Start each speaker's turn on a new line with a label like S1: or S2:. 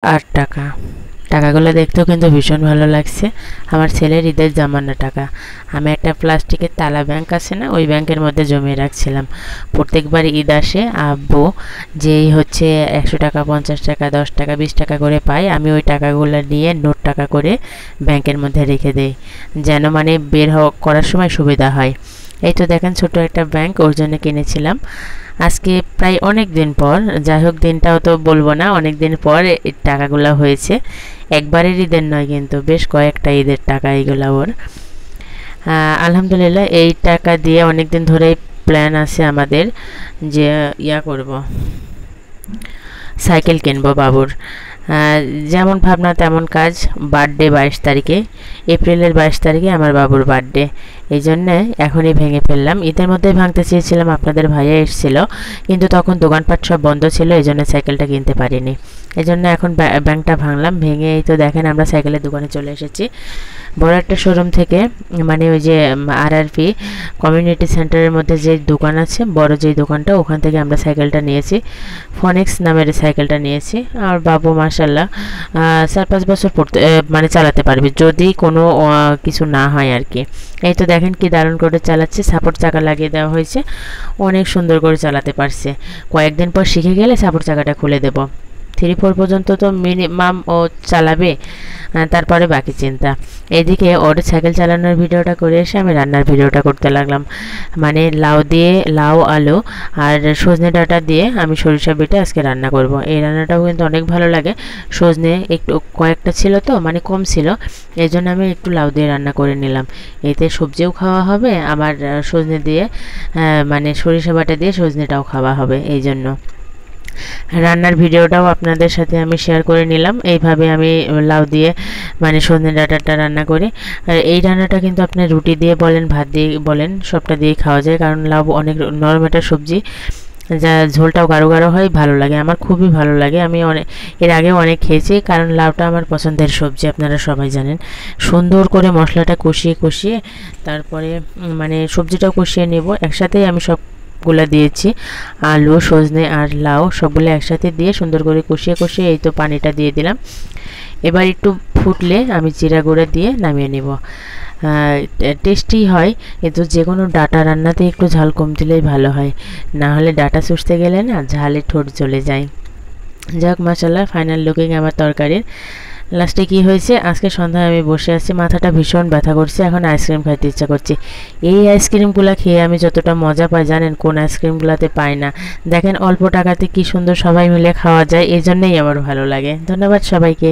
S1: টাকা। টাকাগুলো দেখতেও কিন্তু ভীষণ ভালো লাগছে। আমার ছেলের ঈদের জমানো টাকা। আমি একটা প্লাস্টিকের তালা ব্যাংক আছে না, ওই ব্যাংকের মধ্যে জমিয়ে রাখছিলাম। প্রত্যেকবার ঈদ আসে আব্বু যেই হচ্ছে 100 টাকা, 50 টাকা, 10 টাকা, 20 টাকা করে পাই, আমি ওই টাকাগুলো নিয়ে নোট টাকা করে ব্যাংকের মধ্যে রেখে দেই, যেন মানে বের করার সময় সুবিধা হয়। এই তো দেখেন ছোট একটা ব্যাংক, ওর জন্য কিনেছিলাম। আজকে প্রায় অনেক দিন পর, যাই হোক দিনটাও তো বলবো না, অনেক দিন পর এই টাকাগুলো হয়েছে। একবারের ঈদের নয় কিন্তু, বেশ কয়েকটা ঈদের টাকা এইগুলো ওর। আলহামদুলিল্লাহ, এই টাকা দিয়ে অনেক দিন ধরেই প্ল্যান আছে আমাদের যে করব, সাইকেল কিনবো বাবুর। যেমন ভাবনা তেমন কাজ। বার্থডে 22 তারিখে, এপ্রিলের 22 তারিখে আমার বাবুর বার্থডে। এই জন্যে এখনই ভেঙে ফেললাম। ঈদের মধ্যেই ভাঙতে চেয়েছিলাম, আপনাদের ভাইয়া এসেছিল, কিন্তু তখন দোকানপাট সব বন্ধ ছিল, এই জন্য সাইকেলটা কিনতে পারিনি। এই জন্য এখন ব্যাংকটা ভাঙলাম। ভেঙে এই তো দেখেন আমরা সাইকেলের দোকানে চলে এসেছি, বড় একটা শোরুম থেকে, মানে ওই যে RRP কমিউনিটি সেন্টারের মধ্যে যে দোকান আছে, বড় যেই দোকানটা, ওখান থেকে আমরা সাইকেলটা নিয়েছি। ফনিক্স নামের সাইকেলটা নিয়েছি। আর বাবু মাশাল্লাহ 4-5 বছর মানে চালাতে পারবে, যদি কোনো কিছু না হয় আর কি। এই তো দেখেন কি দারুণ করে চালাচ্ছে, সাপোর্ট চাকা লাগিয়ে দেওয়া হয়েছে, অনেক সুন্দর করে চালাতে পারছে। কয়েকদিন পর শিখে গেলে সাপোর্ট চাকাটা খুলে দেব। 3-4 পর্যন্ত তো মিনিমাম ও চালাবে, তারপরে বাকি চিন্তা। এদিকে ওর সাইকেল চালানোর ভিডিওটা করে এসে আমি রান্নার ভিডিওটা করতে লাগলাম। মানে লাউ আলু আর সজনে ডাঁটা দিয়ে আমি সরিষা বেটে আজকে রান্না করব। এই রান্নাটাও কিন্তু অনেক ভালো লাগে। সজনে একটু কয়েকটা ছিল তো, মানে কম ছিল, এই জন্য আমি একটু লাউ দিয়ে রান্না করে নিলাম। এতে সবজিও খাওয়া হবে, আবার সজনে দিয়ে মানে সরিষা বাটা দিয়ে সজনেটাও খাওয়া হবে। এই জন্য রান্নার ভিডিওটাও আপনাদের সাথে আমি শেয়ার করে নিলাম। এইভাবে আমি লাউ দিয়ে মানে সজনে ডাঁটাটা রান্না করি। আর এই রান্নাটা কিন্তু আপনি রুটি দিয়ে বলেন, ভাত দিয়ে বলেন, সবটা দিয়েই খাওয়া যায়, কারণ লাউ অনেক নরম একটা সবজি, যা ঝোলটাও গাঢ় গাঢ় হয়, ভালো লাগে, আমার খুবই ভালো লাগে। আমি এর আগেও অনেক খেয়েছি, কারণ লাউটা আমার পছন্দের সবজি, আপনারা সবাই জানেন। সুন্দর করে মশলাটা কষিয়ে তারপরে মানে সবজিটাও কষিয়ে নেব। একসাথেই আমি সবগুলো দিয়েছি, আলু, সজনে আর লাউ সবগুলো একসাথে দিয়ে সুন্দর করে কষিয়ে এই তো পানিটা দিয়ে দিলাম। এবার একটু ফুটলে আমি জিরা গুঁড়া দিয়ে নামিয়ে নেব। টেস্টি হয়, কিন্তু যে কোনো ডাঁটা রান্নাতে একটু ঝাল কম দিলেই ভালো হয়, না হলে ডাঁটা চুষতে গেলে না ঝালে ঠোঁট চলে যায়। যাক মাশাআল্লাহ, ফাইনাল লুকিং আমার তরকারির। লাস্টে কি হয়েছে, আজকে সন্ধ্যায় আমি বসে আছি, মাথাটা ভীষণ ব্যথা করছে, এখন আইসক্রিম খাইতে ইচ্ছা করছে। এই আইসক্রিমগুলো খেয়ে আমি যতটা মজা পাই জানেন, কোন আইসক্রিমগুলোতে পাই না। দেখেন অল্প টাকাতে কি সুন্দর সবাই মিলে খাওয়া যায়, এই জন্যই আমার ভালো লাগে। ধন্যবাদ সবাইকে।